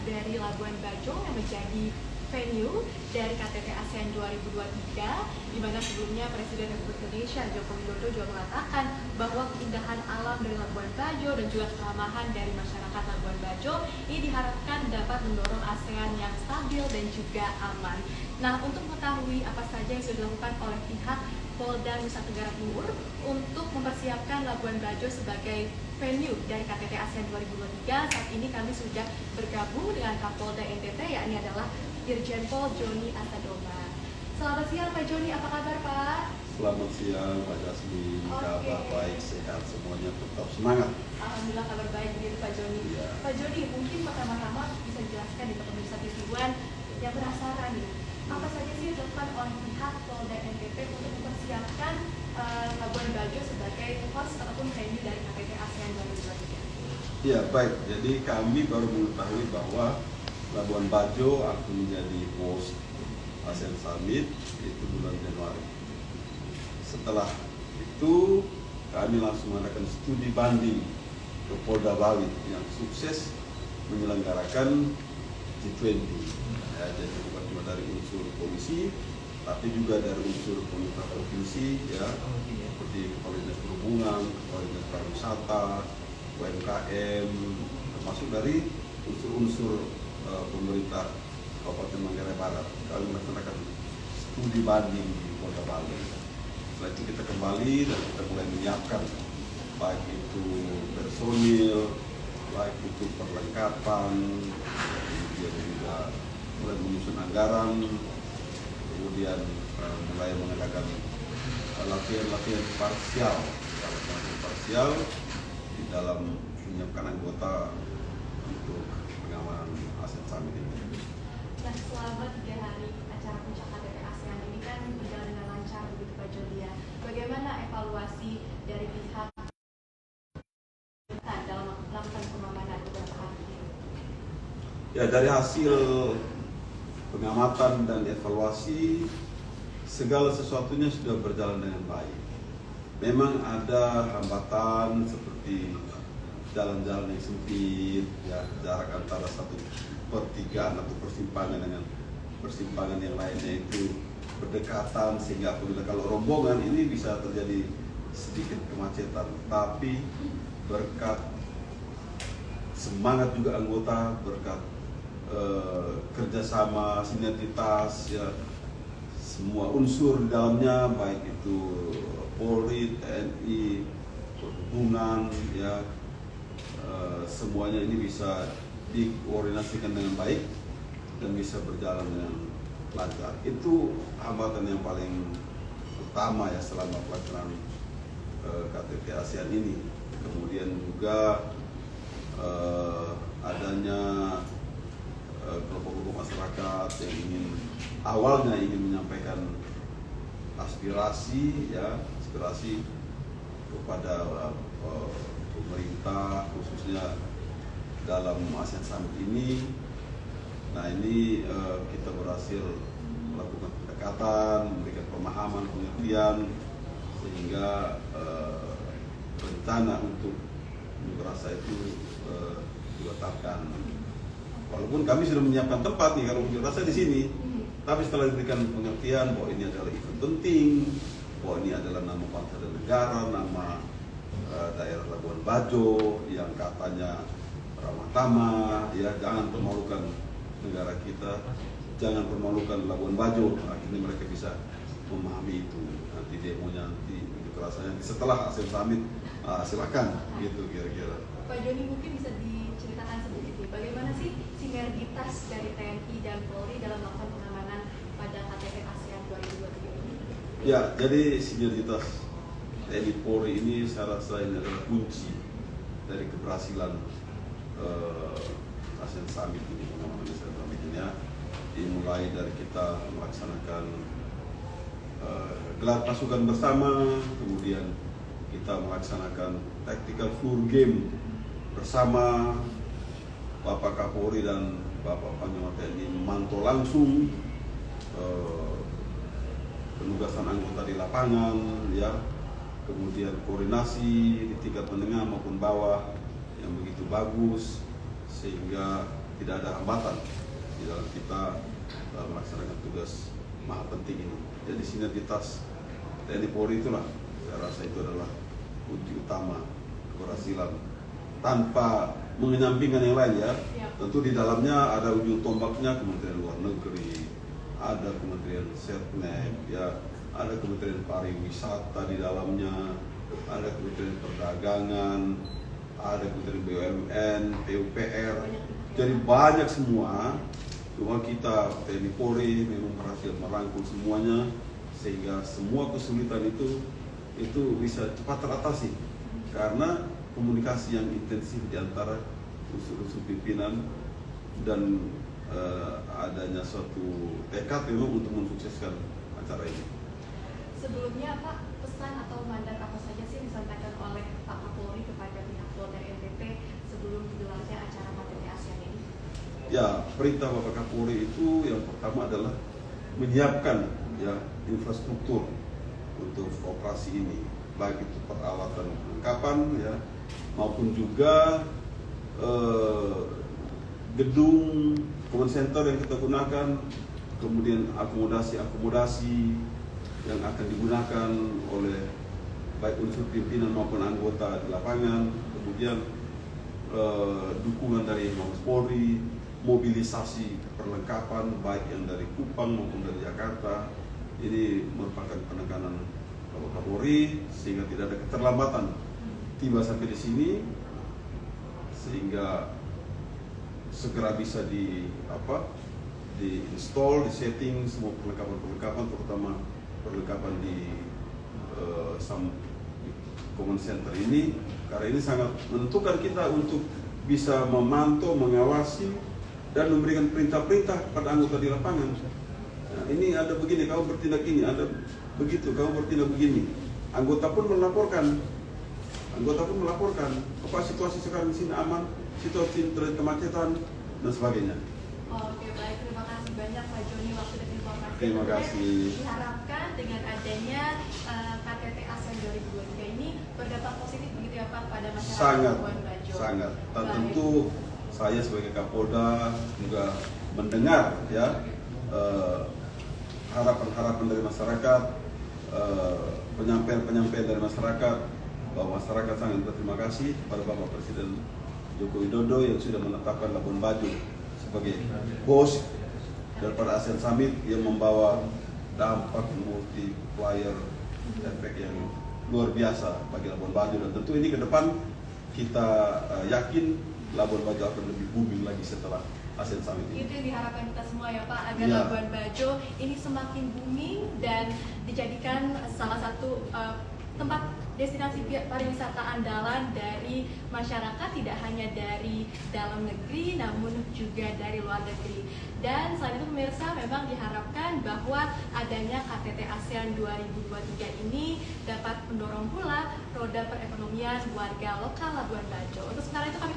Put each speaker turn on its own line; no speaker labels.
dari Labuan Bajo yang menjadi venue dari KTT ASEAN 2023, di mana sebelumnya Presiden Republik Indonesia Joko Widodo juga mengatakan bahwa keindahan alam dari Labuan Bajo dan juga keramahan dari masyarakat Labuan Bajo ini diharapkan dapat mendorong ASEAN yang stabil dan juga aman. Nah, untuk mengetahui apa saja yang sudah dilakukan oleh pihak Polda Nusa Tenggara Timur untuk mempersiapkan Labuan Bajo sebagai venue dari KTT ASEAN 2023, saat ini kami sudah bergabung dengan Kapolda NTT, yakni adalah Irjen Pol Joni Asadoma. Selamat siang Pak Joni, apa kabar Pak?
Selamat siang Pak Jasmine, kabar baik, sehat semuanya, tetap semangat.
Alhamdulillah kabar baik begitu Pak Joni. Ya. Pak Joni, mungkin pertama-tama bisa dijelaskan di pemirsa TV One yang penasaran nih, apa saja sih yang dilakukan oleh pihak Polda NTT untuk mempersiapkan Labuan Bajo sebagai host ataupun venue dari KTT ASEAN 2023?
Ya baik, jadi kami baru mengetahui bahwa Labuan Bajo akan menjadi host ASEAN Summit itu bulan Januari. Setelah itu kami langsung mengadakan studi banding ke Polda Bali yang sukses menyelenggarakan G20. Ya, jadi bukan cuma dari unsur polisi, tapi juga dari unsur pemerintah provinsi, ya, seperti Kepala Dinas Perhubungan, Kepala Dinas Pariwisata, UMKM, termasuk dari unsur-unsur pemerintah Kabupaten Manggarai Barat. Kami melaksanakan studi banding di Polda Bali. Setelah itu kita kembali dan kita mulai menyiapkan baik itu personil, baik itu perlengkapan, kemudian juga mulai menyusun anggaran, kemudian mulai mengadakan latihan parsial di dalam menyiapkan anggota untuk pengamanan ASEAN Summit ini.
Nah, selama 3 hari acara puncak KTT ASEAN ini kan berjalan dengan lancar begitu Pak Joni ya. Bagaimana evaluasi dari pihak dalam melakukan pengamanan beberapa hari ini?
Ya, dari hasil pengamatan dan evaluasi, segala sesuatunya sudah berjalan dengan baik. Memang ada hambatan seperti jalan-jalan yang sempit, ya, jarak antara satu pertigaan atau persimpangan dengan persimpangan yang lainnya itu berdekatan, sehingga apabila kalau rombongan ini bisa terjadi sedikit kemacetan. Tapi berkat semangat juga anggota, berkat kerjasama, sinergitas, ya, semua unsur di dalamnya, baik itu Polri, TNI, perhubungan, ya, semuanya ini bisa dikoordinasikan dengan baik dan bisa berjalan dengan lancar. Itu hambatan yang paling utama ya selama pelaksanaan KTT ASEAN ini. Kemudian juga adanya kelompok-kelompok masyarakat yang awalnya ingin menyampaikan aspirasi kepada pemerintah, khususnya dalam ASEAN Summit ini. Nah, ini kita berhasil melakukan pendekatan, memberikan pemahaman, pengertian, sehingga rencana untuk unjuk rasa itu dibatalkan. Walaupun kami sudah menyiapkan tempat nih kalau unjuk rasa di sini, tapi setelah diberikan pengertian bahwa ini adalah event penting, bahwa ini adalah nama bangsa dan negara, nama daerah Labuan Bajo yang katanya ramah tamah, ya, jangan permalukan negara kita, jangan permalukan Labuan Bajo. Akhirnya mereka bisa memahami itu. Nanti demonya, nanti unjuk rasanya setelah ASEAN Summit, silakan, gitu kira-kira.
Pak Joni, mungkin bisa diceritakan sedikit nih, bagaimana sih sinergitas dari TNI dan Polri dalam melakukan pengamanan pada KTT ASEAN 2023 ini?
Ya, jadi sinergitas TNI Polri ini saya rasa ini adalah kunci dari keberhasilan ASEAN Summit ini, pengamanan ASEAN Summit ini, ya. Dimulai dari kita melaksanakan gelar pasukan bersama, kemudian kita melaksanakan tactical floor game bersama. Bapak Kapolri dan Bapak Panglima TNI memantau langsung penugasan anggota di lapangan, ya, kemudian koordinasi di tingkat menengah maupun bawah yang begitu bagus, sehingga tidak ada hambatan di dalam kita melaksanakan tugas maha penting ini. Jadi sinergitas TNI Polri itulah saya rasa itu adalah kunci utama keberhasilan tanpa mengenyampingkan yang lain ya. Tentu di dalamnya ada ujung tombaknya Kementerian Luar Negeri, ada Kementerian Setnek, ya, ada Kementerian Pariwisata di dalamnya, ada Kementerian Perdagangan, ada Kementerian BUMN, PUPR. Jadi banyak semua. Cuma kita TNI Polri memang berhasil merangkul semuanya sehingga semua kesulitan itu bisa cepat teratasi karena komunikasi yang intensif di antara unsur-unsur pimpinan dan adanya suatu tekad memang untuk mensukseskan acara ini.
Sebelumnya Pak, pesan atau mandat apa saja sih disampaikan oleh Pak Kapolri kepada pihak Polda NTT sebelum digelarnya acara KTT ASEAN ini?
Ya, perintah Bapak Kapolri itu yang pertama adalah menyiapkan ya infrastruktur untuk operasi ini, baik itu peralatan perlengkapan ya maupun juga gedung command center yang kita gunakan, kemudian akomodasi yang akan digunakan oleh baik unsur pimpinan maupun anggota di lapangan, kemudian dukungan dari Mabes Polri, mobilisasi perlengkapan baik yang dari Kupang maupun dari Jakarta. Ini merupakan penekanan Bapak Kapolri sehingga tidak ada keterlambatan tiba sampai di sini, sehingga segera bisa di install, di setting semua perlengkapan terutama perlengkapan di command center ini, karena ini sangat menentukan kita untuk bisa memantau, mengawasi dan memberikan perintah-perintah pada anggota di lapangan. Nah, ini ada begini, kamu bertindak ini, ada begitu, kamu bertindak begini. Anggota pun melaporkan, apa situasi sekarang di sini aman, situasi terjadi kemacetan dan sebagainya.
Oke, baik, terima kasih banyak Pak Joni waktu dan informasi.
Terima kasih.
Diharapkan dengan adanya KTT ASEAN 2023 ini berdampak positif begitu ya Pak pada masyarakat Labuan Bajo.
Sangat. Dan tentu saya sebagai Kapolda juga mendengar ya harapan-harapan dari masyarakat, penyampaian dari masyarakat, bahwa masyarakat sangat berterima kasih kepada Bapak Presiden Joko Widodo yang sudah menetapkan Labuan Bajo sebagai host daripada ASEAN Summit yang membawa dampak multiplier efek yang luar biasa bagi Labuan Bajo, dan tentu ini ke depan kita yakin Labuan Bajo akan lebih booming lagi setelah ASEAN Summit ini.
Itu yang diharapkan kita semua ya Pak, agar
Ya.
Labuan Bajo ini semakin booming dan dijadikan salah satu tempat destinasi pariwisata andalan dari masyarakat, tidak hanya dari dalam negeri namun juga dari luar negeri. Dan selain itu pemirsa, memang diharapkan bahwa adanya KTT ASEAN 2023 ini dapat mendorong pula roda perekonomian warga lokal Labuan Bajo. Untuk sementara itu kami